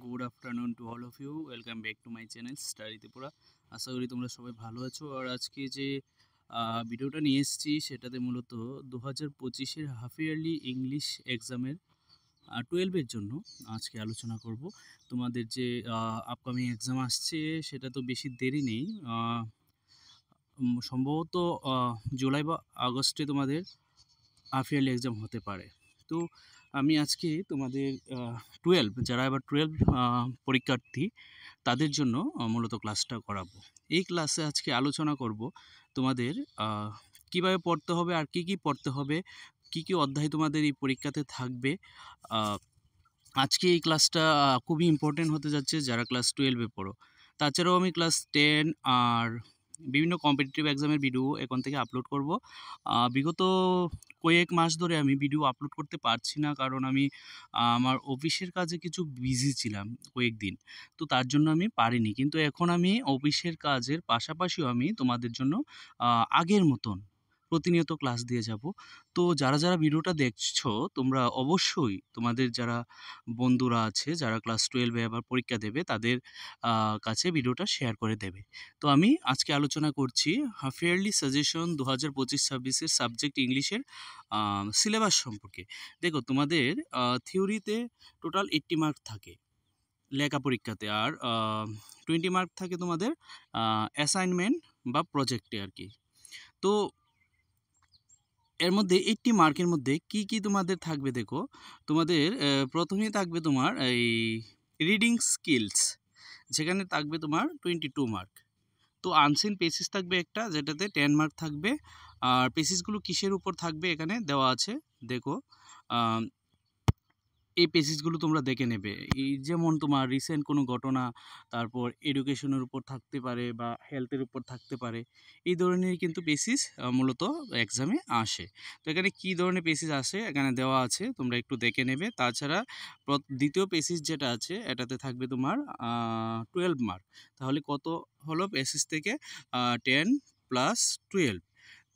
Good afternoon to all of you. Welcome back to my channel study Tripura. আশা করি তোমরা সবাই ভালো আছো। আর আজকে যে ভিডিওটা নিয়ে এসেছি সেটাতে মূলত 2025-এর হাফ ইয়ারলি ইংলিশ এক্সামের 12-এর জন্য আজকে আলোচনা করব। তোমাদের যে আপকামিং এক্সাম আসছে সেটা তো বেশি দেরি নেই, সম্ভবত জুলাই বা আগস্টে তোমাদের হাফ ইয়ারলি এক্সাম হতে পারে। তো আমি আজকে তোমাদের 12 যারা এবার 12 পরীক্ষার্থী তাদের জন্য মূলত ক্লাসটা করাবো। এই ক্লাসে আজকে আলোচনা করব তোমাদের কিভাবে পড়তে হবে আর কি পড়তে হবে, কি অধ্যায় তোমাদের এই পরীক্ষাতে থাকবে। আজকে এই ক্লাসটা খুবই ইম্পর্টেন্ট হতে যাচ্ছে যারা ক্লাস 12-এ পড়ো। তাছাড়াও আমি ক্লাস 10 আর বিভিন্ন কম্পিটিটিভ এক্সামের ভিডিও এখন থেকে আপলোড করব। বিগত কয়েক মাস ধরে আমি ভিডিও আপলোড করতে পারছি না, কারণ আমি আমার অফিসের কাজে কিছু বিজি ছিলাম কয়েকদিন, তো তার জন্য আমি পারিনি। কিন্তু এখন আমি অফিসের কাজের পাশাপাশিও আমি তোমাদের জন্য আগের মতন প্রতিনিয়ত ক্লাস দিয়ে যাব। তো যারা ভিডিওটা দেখছো তোমরা অবশ্যই তোমাদের যারা বন্ধুরা আছে যারা ক্লাস 12-এ আবার পরীক্ষা দেবে তাদের কাছে ভিডিওটা শেয়ার করে দেবে। তো আমি আজকে আলোচনা করছি হাফ ইয়ারলি সাজেশন 2025-26-এর সাবজেক্ট ইংলিশের সিলেবাস সম্পর্কে। দেখো, তোমাদের থিওরিতে টোটাল 80 মার্ক থাকে লেখা পরীক্ষাতে, আর 20 মার্ক থাকে তোমাদের অ্যাসাইনমেন্ট বা প্রজেক্টে আর কি। তো এর মধ্যে 80 মার্কের মধ্যে কি তোমাদের থাকবে দেখো, তোমাদের প্রথমেই থাকবে তোমার এই রিডিং স্কিলস, যেখানে থাকবে তোমার 22 মার্ক। তো আনসিন পেসিস থাকবে একটা, যেটাতে 10 মার্ক থাকবে। আর পেসিসগুলো কিসের উপর থাকবে এখানে দেওয়া আছে দেখো। এই পেসিসগুলো তোমরা দেখে নেবে। এই যেমন তোমার রিসেন্ট কোনো ঘটনা, তারপর এডুকেশনের উপর থাকতে পারে বা হেলথের উপর থাকতে পারে, এই ধরনের কিন্তু পেসিস মূলত এক্সামে আসে। তো এখানে কী ধরনের পেসিস আসে এখানে দেওয়া আছে, তোমরা একটু দেখে নেবে। তাছাড়া দ্বিতীয় পেসিস যেটা আছে এটাতে থাকবে তোমার 12 মার্ক। তাহলে কত হলো পেসিস থেকে 10 প্লাস 12।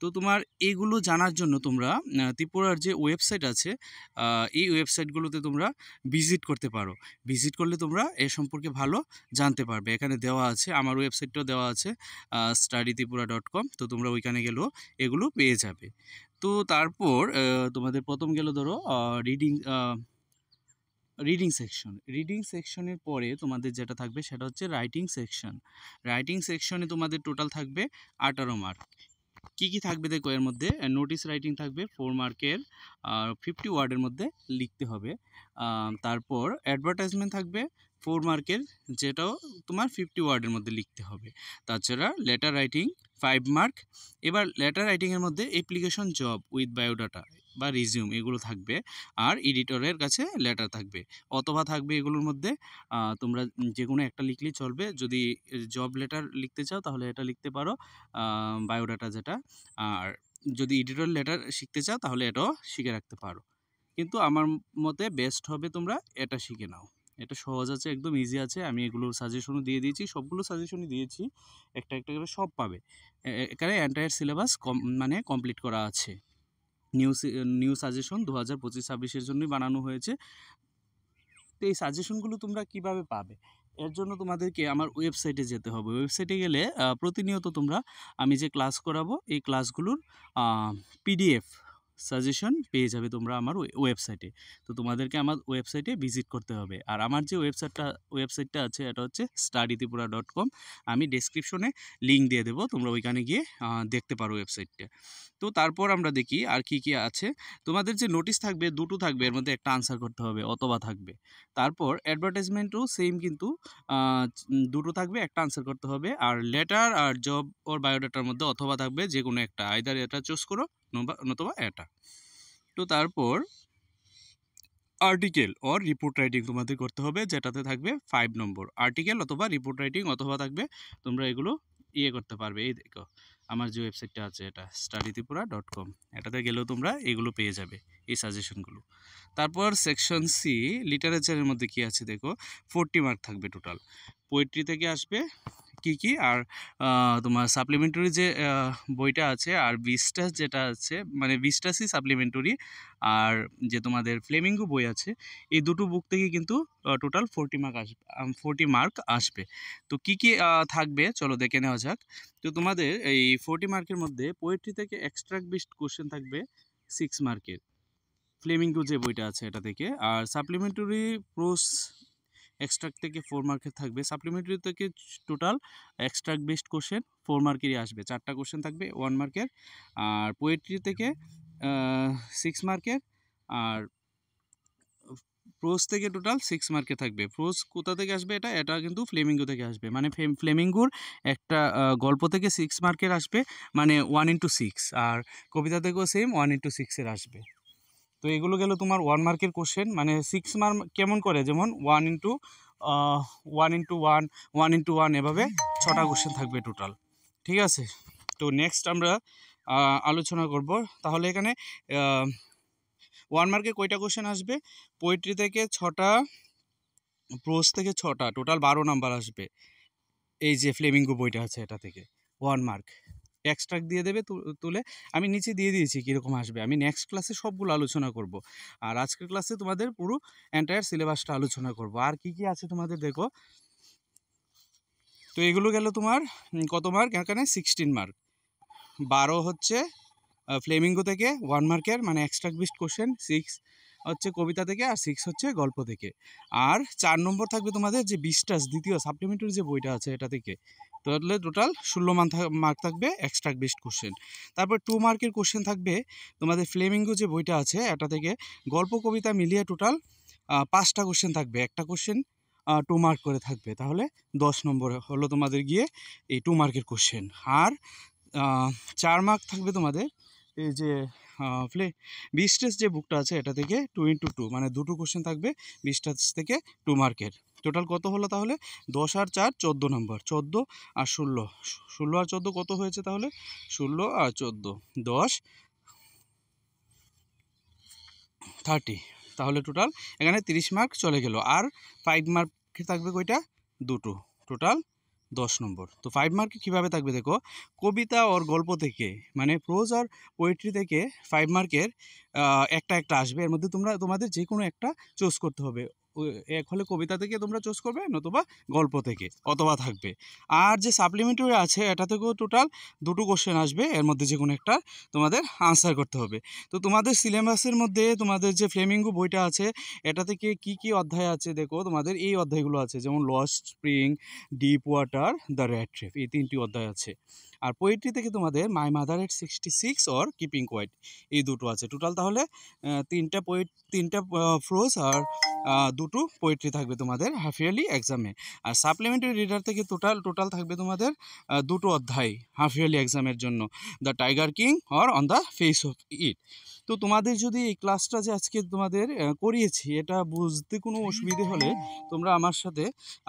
তো তোমার এইগুলো জানার জন্য তোমরা ত্রিপুরার যে ওয়েবসাইট আছে এই ওয়েবসাইটগুলোতে তোমরা ভিজিট করতে পারো। ভিজিট করলে তোমরা এ সম্পর্কে ভালো জানতে পারবে। এখানে দেওয়া আছে, আমার ওয়েবসাইটটাও দেওয়া আছে studytripura.com। তো তোমরা ওইখানে গেলেও এগুলো পেয়ে যাবে। তো তারপর তোমাদের প্রথম গেল ধরো রিডিং সেকশনের পরে তোমাদের যেটা থাকবে সেটা হচ্ছে রাইটিং সেকশন। রাইটিং সেকশনে তোমাদের টোটাল থাকবে 18 মার্ক। কি থাকবে দেখো, এর মধ্যে নোটিস রাইটিং থাকবে 4 মার্কের, আর 50 ওয়ার্ডের মধ্যে লিখতে হবে। তারপর অ্যাডভার্টাইজমেন্ট থাকবে 4 মার্কের, যেটাও তোমার 50 ওয়ার্ডের মধ্যে লিখতে হবে। তাছাড়া লেটার রাইটিং 5 মার্ক। এবার লেটার রাইটিংয়ের মধ্যে অ্যাপ্লিকেশন জব উইথ বায়োডাটা বা রিজিউম এগুলো থাকবে, আর এডিটরের কাছে লেটার থাকবে অথবা থাকবে এগুলোর মধ্যে। তোমরা যে কোনো একটা লিখলেই চলবে। যদি জব লেটার লিখতে চাও তাহলে এটা লিখতে পারো, বায়োডাটা যেটা। আর যদি এডিটর লেটার শিখতে চাও তাহলে এটাও শিখে রাখতে পারো। কিন্তু আমার মতে বেস্ট হবে তোমরা এটা শিখে নাও। এটা সহজ আছে, একদম ইজি আছে। আমি এগুলোর সাজেশনও দিয়ে দিয়েছি, সবগুলো সাজেশনই দিয়েছি, একটা করে সব পাবে। এখানে এন্টায়ার সিলেবাস মানে কমপ্লিট করা আছে। নিউ সাজেশন 2025-26-এর জন্যই বানানো হয়েছে। তো এই সাজেশনগুলো তোমরা কিভাবে পাবে, এর জন্য তোমাদেরকে আমার ওয়েবসাইটে যেতে হবে। ওয়েবসাইটে গেলে প্রতিনিয়ত তোমরা আমি যে ক্লাস করাবো এই ক্লাসগুলোর পিডিএফ সাজেশন পেয়ে যাবে তোমরা আমার ওয়েবসাইটে। তো তোমাদেরকে আমার ওয়েবসাইটে ভিজিট করতে হবে। আর আমার যে ওয়েবসাইটটা আছে এটা হচ্ছে studytripura.com। আমি ডেসক্রিপশনে লিঙ্ক দিয়ে দেবো, তোমরা ওইখানে গিয়ে দেখতে পারো ওয়েবসাইটটা। তো তারপর আমরা দেখি আর কি আছে। তোমাদের যে নোটিশ থাকবে দুটো থাকবে, এর মধ্যে একটা আনসার করতে হবে অথবা থাকবে। তারপর অ্যাডভার্টাইজমেন্টও সেম, কিন্তু দুটো থাকবে, একটা আনসার করতে হবে। আর লেটার আর জব ওর বায়োডাটার মধ্যে অথবা থাকবে, যে কোনো একটা, আইদার এটা চুজ করো নতুবা এটা। তো তারপর আর্টিকেল অর রিপোর্ট রাইটিং তোমাদের করতে হবে, যেটাতে থাকবে 5 নম্বর আর্টিকেল অথবা রিপোর্ট রাইটিং অথবা থাকবে। তোমরা এগুলো করতে পারবে। এই দেখো আমার যে ওয়েবসাইটটা আছে এটা studytripura.com, এটাতে গেলেও তোমরা এগুলো পেয়ে যাবে, এই সাজেশনগুলো। তারপর সেকশন সি লিটারেচারের মধ্যে কি আছে দেখো, 40 মার্ক থাকবে টোটাল। পোয়েট্রি থেকে আসবে কি কি, আর তোমার সাপ্লিমেন্টারি যে বইটা আছে আর ভিস্টাস যেটা আছে, মানে ভিস্টাসই সাপ্লিমেন্টারি, আর যে তোমাদের ফ্লেমিঙ্গো বই আছে, এই দুটো বুক থেকে কিন্তু টোটাল 40 মার্ক আসবে, 40 মার্ক আসবে। তো কি কি থাকবে চলো দেখে নেওয়া যাক। তো তোমাদের এই 40 মার্কের মধ্যে পোয়েট্রি থেকে এক্সট্রাক্ট বেসড কোশ্চেন থাকবে 6 মার্কের, ফ্লেমিঙ্গো যে বইটা আছে এটা থেকে। আর সাপ্লিমেন্টারি প্রোস এক্সট্রাক্ট থেকে 4 মার্কের থাকবে। সাপ্লিমেন্টারি থেকে টোটাল এক্সট্রাক্ট বেসড কোশ্চেন 4 মার্কেরই আসবে, 4টা কোশ্চেন থাকবে 1 মার্কের। আর পোয়েট্রি থেকে 6 মার্কের, আর প্রোজ থেকে টোটাল 6 মার্কে থাকবে। প্রোজ কোথা থেকে আসবে, এটা কিন্তু ফ্লেমিঙ্গো থেকে আসবে, মানে ফ্লেমিঙ্গোর একটা গল্প থেকে 6 মার্কের আসবে, মানে 1/6। আর কবিতা থেকেও সেম 1/6-এর আসবে। তো এগুলো গেল তোমার 1 মার্কের কোশ্চেন, মানে 6 মার্ক কেমন করে, যেমন 1/1 এভাবে 6টা কোশ্চেন থাকবে টোটাল। ঠিক আছে, তো নেক্সট আমরা আলোচনা করব। তাহলে এখানে 1 মার্কে কয়টা কোশ্চেন আসবে, পোয়েট্রি থেকে 6টা, প্রোজ থেকে 6টা, টোটাল 12 নাম্বার আসবে। এই যে ফ্লেমিঙ্গো বইটা আছে এটা থেকে 1 মার্ক এক্সট্রাক্ট দিয়ে দেবে তুলে, আমি নিচে দিয়ে দিয়েছি কীরকম আসবে। আমি নেক্সট ক্লাসে সবগুলো আলোচনা করব, আর আজকের ক্লাসে তোমাদের পুরো এন্টায়ার সিলেবাসটা আলোচনা করব। আর কি কি আছে তোমাদের দেখো। তো এগুলো গেল তোমার কত মার্ক, এখানে 16 মার্ক। 12 হচ্ছে ফ্লেমিঙ্গো থেকে 1 মার্কের, মানে এক্সট্রাক্ট বেসড কোশ্চেন, 6 হচ্ছে কবিতা থেকে, আর 6 হচ্ছে গল্প থেকে। আর 4 নম্বর থাকবে তোমাদের যে ভিস্টাস দ্বিতীয় সাপ্লিমেন্টারি যে বইটা আছে এটা থেকে, তাহলে টোটাল 16 মার্ক থাকবে এক্সট্রাক্ট বেসড কোশ্চেন। তারপর 2 মার্কের কোশ্চেন থাকবে তোমাদের ফ্লেমিঙ্গো যে বইটা আছে এটা থেকে, গল্প কবিতা মিলিয়ে টোটাল 5টা কোশ্চেন থাকবে, একটা কোশ্চেন 2 মার্ক করে থাকবে, তাহলে 10 নম্বর হলো তোমাদের গিয়ে এই 2 মার্কের কোশ্চেন। আর 4 মার্ক থাকবে তোমাদের এই যে ভিস্টাস যে বুকটা আছে এটা থেকে 2x2, মানে 2টো কোশ্চেন থাকবে ভিস্টাস থেকে 2 মার্কের। টোটাল কত হলো তাহলে, 10 আর 4 14 নম্বর, 14 আর 16, 16 আর 14 কত হয়েছে তাহলে, 16 আর 14 10 30, তাহলে টোটাল এখানে 30 মার্ক চলে গেল। আর 5 মার্কে থাকবে কয়টা, দুটো, টোটাল 10 নম্বর। তো 5 মার্কে কীভাবে থাকবে দেখো, কবিতা ওর গল্প থেকে, মানে প্রোজ আর পোয়েট্রি থেকে 5 মার্কের একটা আসবে, এর মধ্যে তোমাদের যে কোনো একটা চুজ করতে হবে। এক হলে কবিতা থেকে তোমরা চুজ করবে, নতুবা গল্প থেকে, অথবা থাকবে। আর যে সাপ্লিমেন্টারি আছে এটা থেকেও টোটাল 2টো কোশ্চেন আসবে, এর মধ্যে যে কোনো একটা তোমাদের আনসার করতে হবে। তো তোমাদের সিলেবাসের মধ্যে তোমাদের যে ফ্লেমিঙ্গো বইটা আছে এটা থেকে কি কি অধ্যায় আছে দেখো, তোমাদের এই অধ্যায়গুলো আছে, যেমন lost spring, deep water, the red trap, এই 3টি অধ্যায় আছে। আর পোয়েট্রি থেকে তোমাদের my mother at 66 or keeping quiet, এই দুটো আছে টোটাল। তাহলে 3টা প্রোজ আর 2টো পোয়েট্রি থাকবে তোমাদের হাফ ইয়ারলি এক্সামে। আর সাপ্লিমেন্টারি রিডার থেকে টোটাল থাকবে তোমাদের 2টো অধ্যায় হাফ ইয়ারলি এক্সামের জন্য, the tiger king or on the face of it. তো তোমাদের যদি এই ক্লাসটা যে আজকে তোমাদের করিয়েছি এটা বুঝতে কোনো অসুবিধে হলে তোমরা আমার সাথে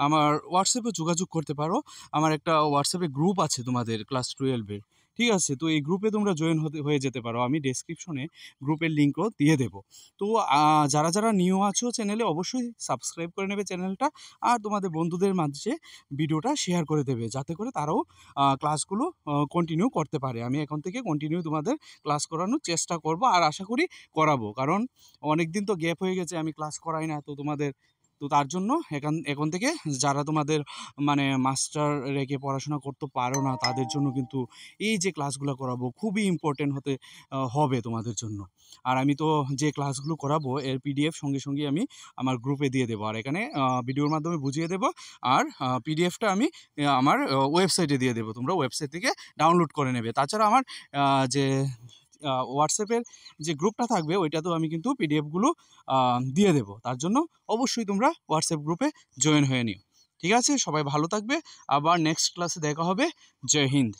আমার হোয়াটসঅ্যাপে যোগাযোগ করতে পারো। আমার একটা হোয়াটসঅ্যাপে গ্রুপ আছে তোমাদের ক্লাস 12-এর, ঠিক আছে। তো এই গ্রুপে তোমরা জয়েন হয়ে যেতে পারো, আমি ডেসক্রিপশনে গ্রুপের লিঙ্কও দিয়ে দেবো। তো যারা নিউ আছো চ্যানেলে অবশ্যই সাবস্ক্রাইব করে নেবে চ্যানেলটা, আর তোমাদের বন্ধুদের মাঝে ভিডিওটা শেয়ার করে দেবে, যাতে করে তারাও ক্লাসগুলো কন্টিনিউ করতে পারে। আমি এখন থেকে কন্টিনিউ তোমাদের ক্লাস করানোর চেষ্টা করব, আর আশা করি করাবো, কারণ অনেক দিন তো গ্যাপ হয়ে গেছে, আমি ক্লাস করাই না তো তোমাদের। তো তার জন্য এখন থেকে যারা তোমাদের মানে মাস্টার রেখে পড়াশোনা করতে পারো না তাদের জন্য কিন্তু এই যে ক্লাসগুলো করাবো খুবই ইম্পর্টেন্ট হবে তোমাদের জন্য। আর আমি তো যে ক্লাসগুলো করাবো এর পিডিএফ সঙ্গে আমি আমার গ্রুপে দিয়ে দেবো, আর এখানে ভিডিওর মাধ্যমে বুঝিয়ে দেবো, আর পিডিএফটা আমি আমার ওয়েবসাইটে দিয়ে দেবো, তোমরা ওয়েবসাইট থেকে ডাউনলোড করে নেবে। তাছাড়া আমার যে হোয়াটসঅ্যাপের যে গ্রুপটা থাকবে ওইটাতেও আমি কিন্তু পিডিএফগুলো দিয়ে দেবো, তার জন্য অবশ্যই তোমরা হোয়াটসঅ্যাপ গ্রুপে জয়েন হয়ে নিও। ঠিক আছে, সবাই ভালো থাকবে, আবার নেক্সট ক্লাসে দেখা হবে। জয় হিন্দ।